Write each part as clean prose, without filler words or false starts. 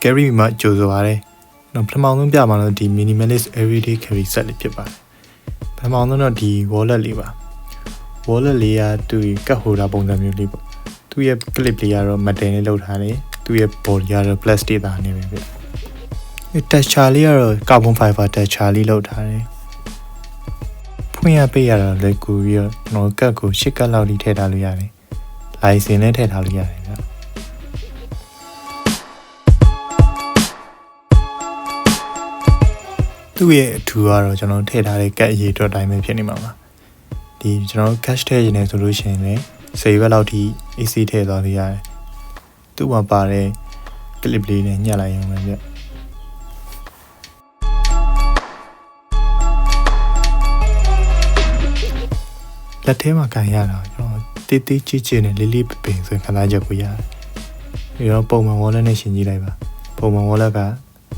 carry မှာကြိုးဆိုပါတယ်နော်ပထမဆုံးပြမှာတော့ဒီ minimalist everyday carry set လေးဖြစ်ပါတယ်ပထမဆုံးတော့ဒီ wallet လေးပါ wallet လေးကသူ့ကတ်ဟိုဒါပုံစံမျိုးလေးပေါ့သူ့ရဲ့ clip လေးကတော့ metal နဲ့လုပ်ထားတယ်သူ့ရဲ့ body ကတော့ plastic သားနေပဲဗျtexture လေးကတော့ carbon fiber texture လေးလုပ်ထားတယ်ဖွင့်ရပေးရတော့လက်ကူပြီးတော့ကျွန်တော်ကတ်ကို8ကတ်လောက်လေးထည့်ထားလို့ရတယ်လိုင်စင်နဲ့ထည့်ထားလို့ရတယ်ဗျသူ့ရဲ့အထူကတော့ကျွန်တော်ထည့်ထားတဲ့ကတ်အရေးအတွက်တိုင်းပဲဖြစ်နေမှာပါဒီကျွန်တော် cash ထည့်ရနေဆိုလို့ရှိရင်လည်း10ဘက်လောက်ထိ AC ထည့်သွားလို့ရတယ်သူ့မှာပါတဲ့ clip လေးနဲ့ညှက်လိုက်ရုံပဲဗျလက်ထဲမှာကန်ရတာကျွန်တော်တေးသေးချစ်ချစ်နဲ့လေးလေးပပင်ဆိုခံစားချက်ကိုရတယ်ပြီးတော့ပုံမှန် wallet နဲ့ရှင်းကြည့်လိုက်ပါပုံမှန် wallet က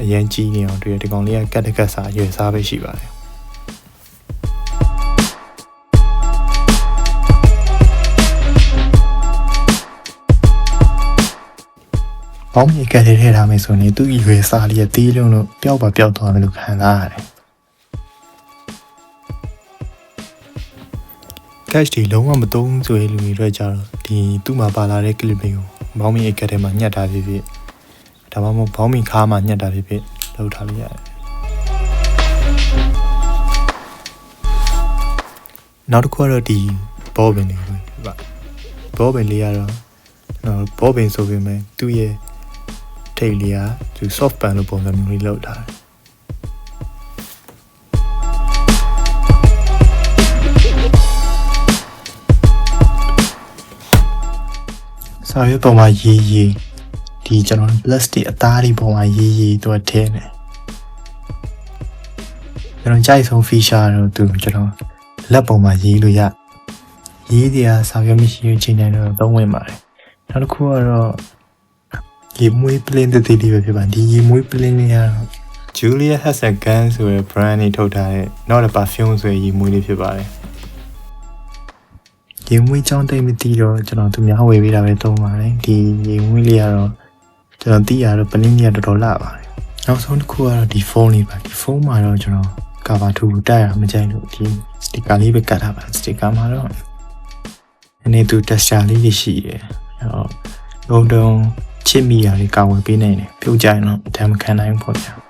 အရင်ကြီးနေအောင်တွေ့ရဒီကောင်လေးကကတ်တကတ်စာရွယ်စားပဲရှိပါတယ်ဘောင်းမြေကတ်ထဲထည့်ထားမယ်ဆိုရင်သူ့ရွယ်စားလေးကသေးလုံးလို့ပျောက်သွားတယ်လို့ခံစားရတယ်cash ဒီလုံးဝမသုံးဆိုရင်လူတွေအတွက်ကြတော့ဒီသူ့မှာပါလာတဲ့ clip တွေကိုဘောင်းမီအကက်ထဲမှာညှက်ထားဖြစ်ဖြစ်ဒါမှမဟုတ်ဘောင်းမီခါမှာညှက်ထားဖြစ်ဖြစ်လုပ်ထားလို့ရတယ်နောက်တစ်ခုကတော့ဒီဘောပင်လေးပဲဗျဘောပင်လေးကတော့ဘောပင်ဆိုပေမဲ့သူ့ရဲ့ထိတ်လေးကသူ soft pan လို့ပုံစံမျိုးလေးလုပ်ထားတယ်စာရွက်ပေါ်မှာရေးဒီကျွန်တော် plastic အသားတွေပေါ်မှာရေးသူကထဲနေကျွန်တော်ကြိုက်ဆုံး feature တော့သူကျွန်တော်လက်ပေါ်မှာရေးလို့ရေးတရားစာရွက်မရှိရင်ချိန်တိုင်းတော့သုံးဝင်ပါတယ်နောက်တစ်ခုကတော့ရေမွေး plain တည်တည်ပဲဖြစ်ပါဒီရေမွေး plain လေးကတော့ Julia Hasselgan ဆိုတဲ့ brand နေထုတ်ထားတဲ့ not a perfume ဆိုတဲ့ရေမွေးလေးဖြစ်ပါတယ်ရေမွေးချောင်းတိတ်မသိတော့ကျွန်တော်သူများဝယ်ပေးတာပဲသုံးပါတယ်ဒီရေမွေးလေးကတော့ကျွန်တော်သိရတော့ပလင်းကြီးကတော်တော်လှပါတယ်နောက်ဆုံးတစ်ခုကတော့ဒီဖုန်းလေးပါဒီဖုန်းမှာတော့ကျွန်တော် cover ထူတက်ရမကြိုက်လို့ဒီ sticker လေးပဲကတ်ထားပါ sticker မှာတော့အနေသူ texture လေးရှိတယ်အဲ့တော့လုံးချစ်မိရလေးကာဝယ်ပေးနိုင်တယ်ပြုတ်ကြရင်တော့အထမ်းမခံနိုင်ဘူးပေါ့ဗျာ